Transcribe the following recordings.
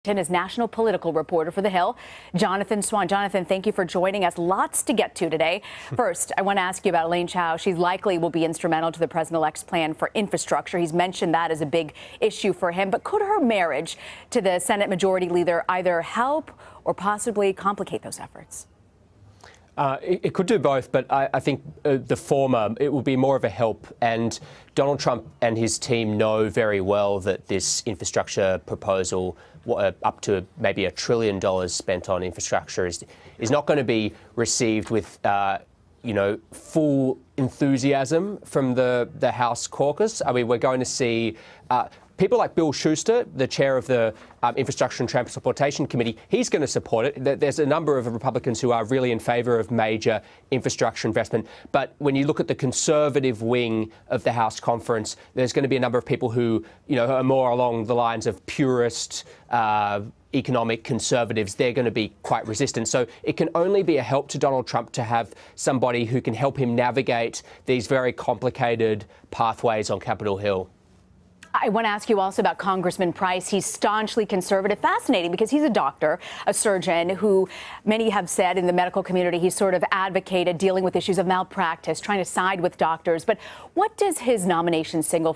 Is national political reporter for The Hill, Jonathan Swan. Jonathan, thank you for joining us. Lots to get to today. First, I want to ask you about Elaine Chao. She likely will be instrumental to the president-elect's plan for infrastructure. He's mentioned that as a big issue for him. But could her marriage to the Senate Majority Leader either help or possibly complicate those efforts? It could do both, but I think the former, it will be more of a help. And Donald Trump and his team know very well that this infrastructure proposal, up to maybe $1 trillion spent on infrastructure, is not going to be received with full enthusiasm from the House caucus. I mean, we're going to see people like Bill Schuster, the chair of the Infrastructure and Transportation Committee. He's going to support it. There's a number of Republicans who are really in favour of major infrastructure investment. But when you look at the conservative wing of the House conference, there's going to be a number of people who, are more along the lines of purist economic conservatives. They're going to be quite resistant. So it can only be a help to Donald Trump to have somebody who can help him navigate these very complicated pathways on Capitol Hill. I want to ask you also about Congressman Price. He's staunchly conservative. Fascinating, because he's a doctor, a surgeon, who many have said in the medical community he's sort of advocated dealing with issues of malpractice, trying to side with doctors. But what does his nomination signal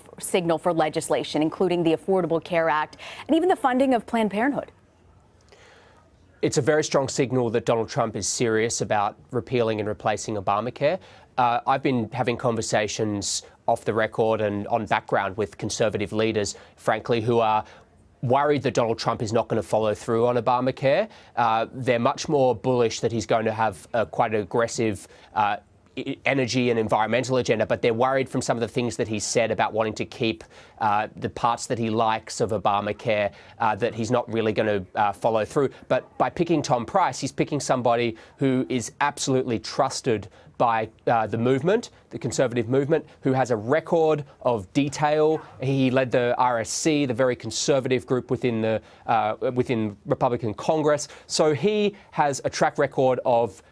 for legislation, including the Affordable Care Act and even the funding of Planned Parenthood? It's a very strong signal that Donald Trump is serious about repealing and replacing Obamacare. I've been having conversations off the record and on background with conservative leaders, frankly, who are worried that Donald Trump is not going to follow through on Obamacare. They're much more bullish that he's going to have quite an aggressive energy and environmental agenda, but they're worried from some of the things that he's said about wanting to keep the parts that he likes of Obamacare, that he's not really going to follow through. But by picking Tom Price, he's picking somebody who is absolutely trusted by the movement, the conservative movement, who has a record of detail. He led the RSC, the very conservative group within Republican Congress. So he has a track record of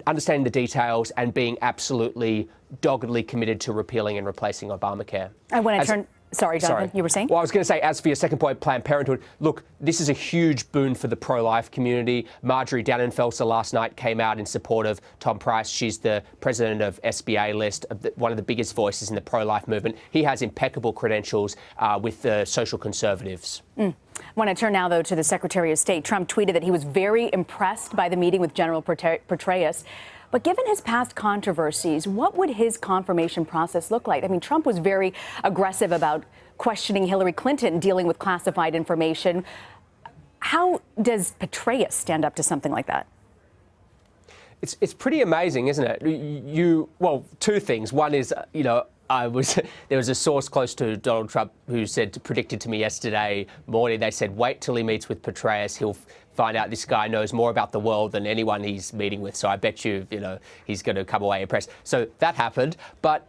understanding the details and being absolutely doggedly committed to repealing and replacing Obamacare. I want to turn... Sorry, Jonathan, you were saying? Well, I was going to say, as for your second point, Planned Parenthood, look, this is a huge boon for the pro-life community. Marjorie Dannenfelser last night came out in support of Tom Price. She's the president of SBA List, one of the biggest voices in the pro-life movement. He has impeccable credentials with the social conservatives. I want to turn now, though, to the Secretary of State. Trump tweeted that he was very impressed by the meeting with General Petraeus. But given his past controversies, what would his confirmation process look like? I mean, Trump was very aggressive about questioning Hillary Clinton dealing with classified information. How does Petraeus stand up to something like that? It's pretty amazing, isn't it? Well, two things. One is, there was a source close to Donald Trump who predicted to me yesterday morning, they said, wait till he meets with Petraeus. He'll find out this guy knows more about the world than anyone he's meeting with. So I bet you, he's going to come away impressed. So that happened. But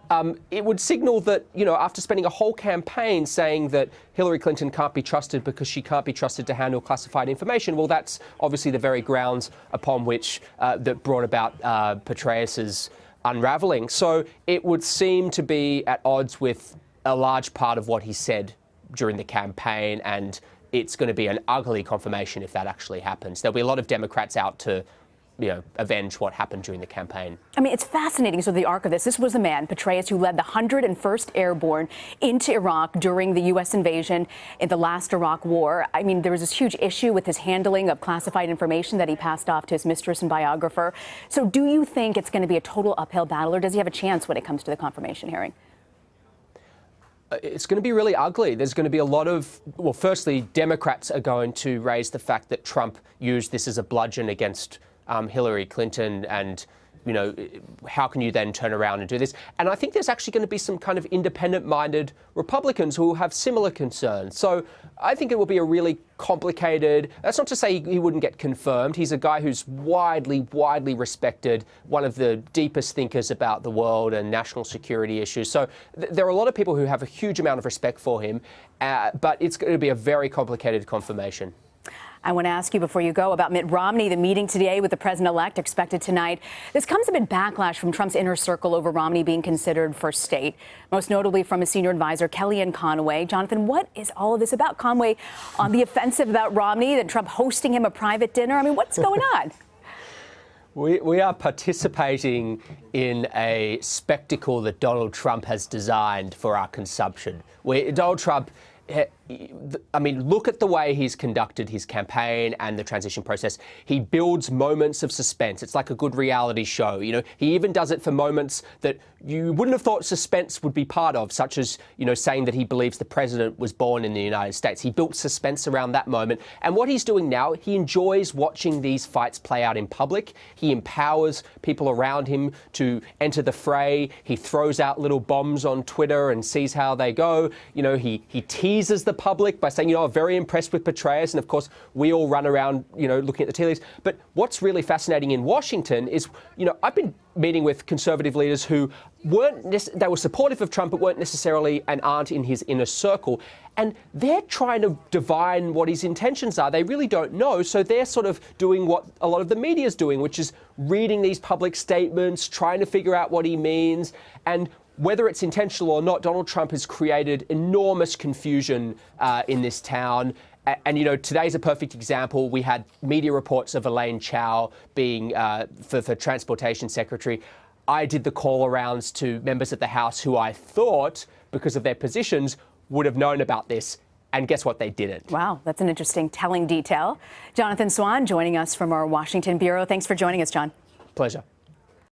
it would signal that, after spending a whole campaign saying that Hillary Clinton can't be trusted because she can't be trusted to handle classified information, well, that's obviously the very grounds upon which that brought about Petraeus's unraveling. So it would seem to be at odds with a large part of what he said during the campaign, and it's going to be an ugly confirmation if that actually happens. There'll be a lot of Democrats out to, avenge what happened during the campaign. I mean, it's fascinating. So the arc of this was the man, Petraeus, who led the 101st Airborne into Iraq during the U.S. invasion in the last Iraq War. I mean, there was this huge issue with his handling of classified information that he passed off to his mistress and biographer. So do you think it's going to be a total uphill battle, or does he have a chance when it comes to the confirmation hearing? It's going to be really ugly. There's going to be a lot of, well, firstly, Democrats are going to raise the fact that Trump used this as a bludgeon against Hillary Clinton, and, how can you then turn around and do this? And I think there's actually going to be some kind of independent-minded Republicans who will have similar concerns. So I think it will be a really complicated, that's not to say he wouldn't get confirmed. He's a guy who's widely respected, one of the deepest thinkers about the world and national security issues. So there are a lot of people who have a huge amount of respect for him, but it's going to be a very complicated confirmation. I want to ask you before you go about Mitt Romney, the meeting today with the president-elect expected tonight. This comes amid backlash from Trump's inner circle over Romney being considered for state, most notably from his senior advisor, Kellyanne Conway. Jonathan, what is all of this about? Conway on the offensive about Romney, then Trump hosting him a private dinner. I mean, what's going on? We are participating in a spectacle that Donald Trump has designed for our consumption. Donald Trump, I mean, look at the way he's conducted his campaign and the transition process. He builds moments of suspense. It's like a good reality show. You know, he even does it for moments that you wouldn't have thought suspense would be part of, such as, you know, saying that he believes the president was born in the United States. He built suspense around that moment. And what he's doing now, he enjoys watching these fights play out in public. He empowers people around him to enter the fray. He throws out little bombs on Twitter and sees how they go. You know, he teases the public by saying, you know, I'm very impressed with Petraeus. And of course, we all run around, you know, looking at the tea leaves. But what's really fascinating in Washington is, you know, I've been meeting with conservative leaders who they were supportive of Trump, but weren't necessarily and aren't in his inner circle. And they're trying to divine what his intentions are. They really don't know. So they're sort of doing what a lot of the media is doing, which is reading these public statements, trying to figure out what he means. And whether it's intentional or not, Donald Trump has created enormous confusion in this town. And, you know, today's a perfect example. We had media reports of Elaine Chao being for Transportation Secretary. I did the call-arounds to members of the House who I thought, because of their positions, would have known about this. And guess what? They didn't. Wow, that's an interesting, telling detail. Jonathan Swan joining us from our Washington bureau. Thanks for joining us, John. Pleasure.